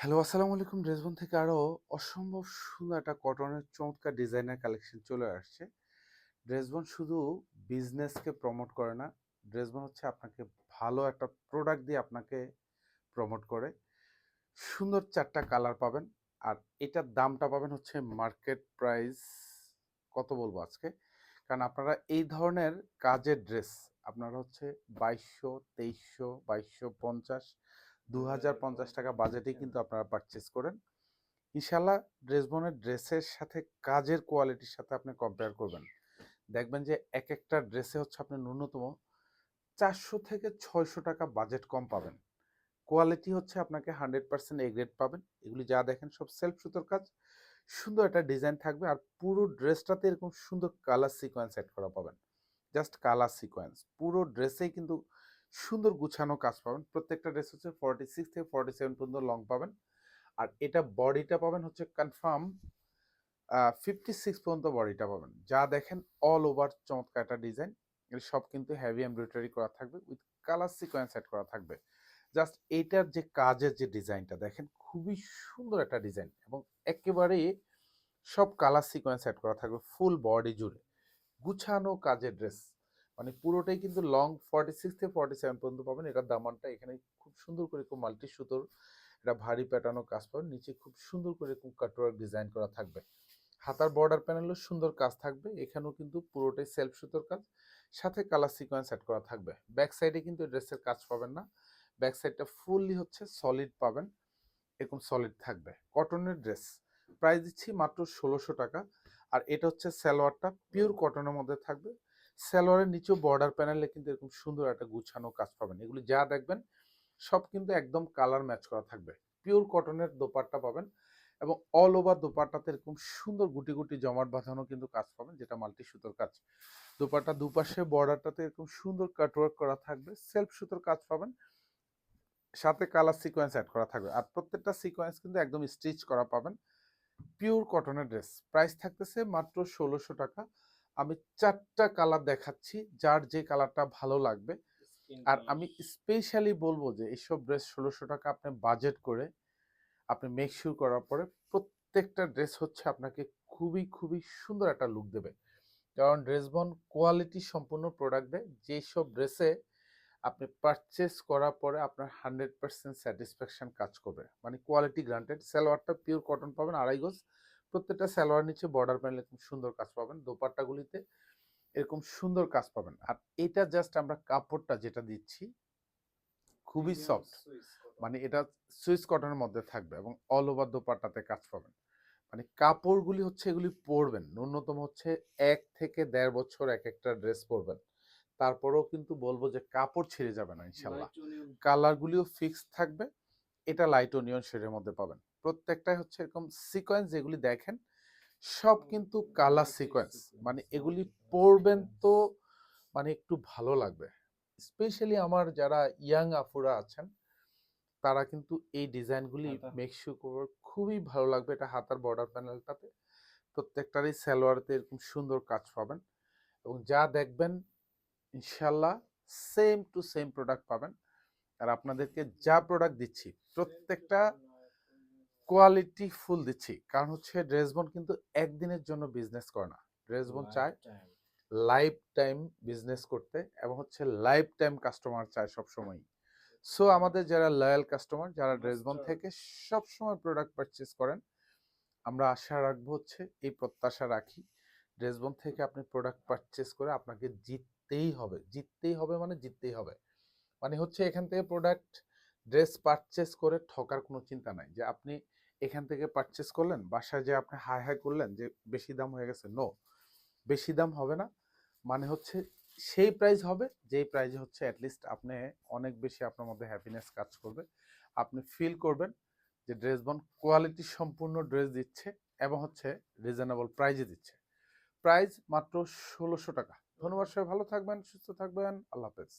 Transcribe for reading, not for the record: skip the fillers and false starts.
Hello, আসসালামু আলাইকুম। ড্রেসবন থেকে আরো অসম্ভব সুন্দর একটা কটনের চমৎকার ডিজাইনের কালেকশন চলে আসছে। ড্রেসবন শুধু বিজনেসকে প্রমোট করে না, ড্রেসবন হচ্ছে আপনাকে ভালো একটা প্রোডাক্ট দিয়ে আপনাকে প্রমোট করে। সুন্দর ৪ টা কালার পাবেন। আর এটার দামটা পাবেন হচ্ছে মার্কেট প্রাইস কত বলবো আজকে? কারণ আপনারা এই ধরনের কাজের ড্রেস আপনারা হচ্ছে ২২০০, ২৩০০, ২২৫০, ৳২০৫০ বাজেটেই কিন্তু আপনারা পারচেজ করেন। ইনশাআল্লাহ ড্রেসবনের ড্রেসের সাথে কাজের কোয়ালিটির সাথে আপনি কম্পেয়ার করবেন। দেখবেন যে একেকটা ড্রেসে হচ্ছে আপনি ন্যূনতম ৳৪০০ থেকে ৳৬০০ বাজেট কম পাবেন। কোয়ালিটি হচ্ছে আপনাকে 100% এ গ্রেড পাবেন। এগুলি যা দেখেন সব সেলফ সুতোর কাজ। সুন্দর একটা ডিজাইন থাকবে আর পুরো ড্রেসটাতে এরকম সুন্দর কালার সিকোয়েন্স এড করা পাবেন। Just colour sequence. পুরো ড্রেসেই কিন্তু সুন্দর গুছানো কাজ পাবেন। প্রত্যেকটা ড্রেস হচ্ছে 46 থেকে 47 পর্যন্ত লং পাবেন। আর এটা বডিটা পাবেন হচ্ছে কনফার্ম 56 পর্যন্ত বডিটা পাবেন। যা দেখেন অল ওভার চমৎকার একটা ডিজাইন। এগুলো সব কিন্তু হেভি এমব্রয়ডারি করা থাকবে উইথ কালার সিকোয়েন্স এড করা থাকবে। জাস্ট এইটার যে কাজের যে ডিজাইনটা দেখেন খুবই সুন্দর একটা ডিজাইন এবং একেবারেই সব কালার সিকোয়েন্স এড করা থাকবে ফুল বডি জুড়ে। গুছানো কাজের ড্রেস। মানে পুরোটাই কিন্তু লং 46 থেকে 47 পর্যন্ত পাবেন। এটার দামানটা এখানে খুব সুন্দর করে এরকম মাল্টি সুতোর এটা ভারী প্যাটার্নও কাজ পাবেন। নিচে খুব সুন্দর করে এরকম কাটওয়ার্ক ডিজাইন করা থাকবে। হাতার বর্ডার প্যানেলেও সুন্দর কাজ থাকবে। এখানেও কিন্তু পুরোটাই সেলফ সুতোর কাজ। সাথে কালার সিকোয়েন্স এড করা থাকবে। ব্যাক সাইডে কিন্তু ড্রেসের কাজ পাবেন না। ব্যাক সাইডটা ফুললি হচ্ছে সলিড পাবেন। এরকম সলিড থাকবে। কটনের ড্রেস। প্রাইস দিচ্ছি মাত্র ৳১৬০০। আর এটা হচ্ছে সালোয়ারটা পিওর কটনের মধ্যে থাকবে। সালোয়ারের নিচেও বর্ডার প্যানেলে কিন্তু এরকম সুন্দর একটা গুছানো কাজ পাবেন। এগুলি যা দেখবেন সব কিন্তু একদম কালার ম্যাচ করা থাকবে। পিওর কটনের দোপাট্টা পাবেন এবং অল ওভার দোপাট্টাতে এরকম সুন্দর গুটি, গুটি জমাট বাঁধানো কিন্তু কাজ পাবেন যেটা মাল্টি সুতোর কাজ। দোপাট্টার দুপাশে বর্ডারটাতে এরকম সুন্দর কাটওয়ার্ক করা থাকবে। সেলফ সুতোর কাজ পাবেন। সাথে কালার সিকোয়েন্স এড করা থাকবে। আর প্রত্যেকটা সিকোয়েন্স কিন্তু একদম স্টিচ করা পাবেন। পিওর কটনের ড্রেস। প্রাইস থাকতেছে মাত্র ৳১৬০০। আমি ৪ টা কালার দেখাচ্ছি। যার যে কালারটা ভালো লাগবে। আর আমি স্পেশালি বলব যে এসব ড্রেস ৳১৬০০ আপনি বাজেট করে আপনি মেক সিউর করার পরে প্রত্যেকটা ড্রেস হচ্ছে আপনাকে খুবই, খুবই সুন্দর একটা লুক দেবে। কারণ ড্রেসবন কোয়ালিটি সম্পূর্ণ প্রোডাক্ট দেয়। যেসব ড্রেসে আপনি পারচেজ করার পরে আপনার 100% স্যাটিসফ্যাকশন কাজ করবে। মানে কোয়ালিটি গ্রান্টেড। সালোয়ারটা পিওর কটন পাবেন ২.৫ গজ। প্রত্যেকটা সালোয়ার নিচে বর্ডার প্যানেলে খুব সুন্দর কাজ পাবেন। দোপাট্টাগুলিতে এরকম সুন্দর কাজ পাবেন। আর এটা জাস্ট আমরা কাপড়টা যেটা দিচ্ছি খুবই সফট। মানে এটা সুইস কটনের মধ্যে থাকবে এবং অল ওভার দোপাট্টাতে কাজ পাবেন। মানে কাপড়গুলি হচ্ছে এগুলি পরবেন। ন্যূনতম হচ্ছে ১ থেকে ১.৫ বছর একেকটা ড্রেস পরবেন। তারপরেও কিন্তু বলব যে কাপড় ছিঁড়ে যাবে না ইনশাআল্লাহ। কালারগুলিও ফিক্সড থাকবে। এটা লাইট অনিয়ন শেডের মধ্যে পাবেন। প্রত্যেকটাই হচ্ছে এরকম সিকোয়েন্স যেগুলি দেখেন সব কিন্তু কালার সিকোয়েন্স। মানে এগুলি পরবেন তো মানে একটু ভালো লাগবে। স্পেশালি আমার যারা ইয়াং আপুরা আছেন তারা কিন্তু এই ডিজাইনগুলি মেক সিউর করবে খুবই ভালো লাগবে। এটা হাতার বর্ডার প্যানেলটাতে প্রত্যেকটারই সালোয়ারেতে এরকম সুন্দর কাজ পাবেন এবং যা দেখবেন ইনশাল্লাহ সেম টু সেম প্রোডাক্ট পাবেন। আর আপনাদেরকে যা প্রোডাক্ট দিচ্ছি প্রত্যেকটা কোয়ালিটি ফুল দিচ্ছি। কারণ হচ্ছে ড্রেসবন কিন্তু একদিনের জন্য বিজনেস করে না। ড্রেসবন চায় লাইফ টাইম বিজনেস করতে এবং হচ্ছে লাইফ টাইম কাস্টমার চায় সবসময়। সো আমাদের যারা লয়াল কাস্টমার যারা ড্রেসবন থেকে সবসময় প্রোডাক্ট পারচেস করেন আমরা আশা রাখবো হচ্ছে এই প্রত্যাশা রাখি ড্রেসবন থেকে আপনি প্রোডাক্ট পারচেস করে আপনাকে জিততেই হবে। জিততেই হবে মানে জিততেই হবে। মানে হচ্ছে এখান থেকে প্রোডাক্ট ড্রেস পারচেস করে ঠকার কোনো চিন্তা নাই যে আপনি এখান থেকে পারচেস করলেন বাসায় যে আপনি হাই হাই করলেন যে বেশি দাম হয়ে গেছে। নো, বেশি দাম হবে না। মানে হচ্ছে সেই প্রাইস হবে যেই প্রাইসে হচ্ছে অ্যাটলিস্ট আপনি অনেক বেশি আপনার মধ্যে হ্যাপিনেস কাজ করবে। আপনি ফিল করবেন যে ড্রেসবন কোয়ালিটি সম্পূর্ণ ড্রেস দিচ্ছে এবং হচ্ছে রিজনেবল প্রাইজে দিচ্ছে। প্রাইস মাত্র ৳১৬০০। ধন্যবাদ, সবাই ভালো থাকবেন, সুস্থ থাকবেন। আল্লাহ হাফেজ।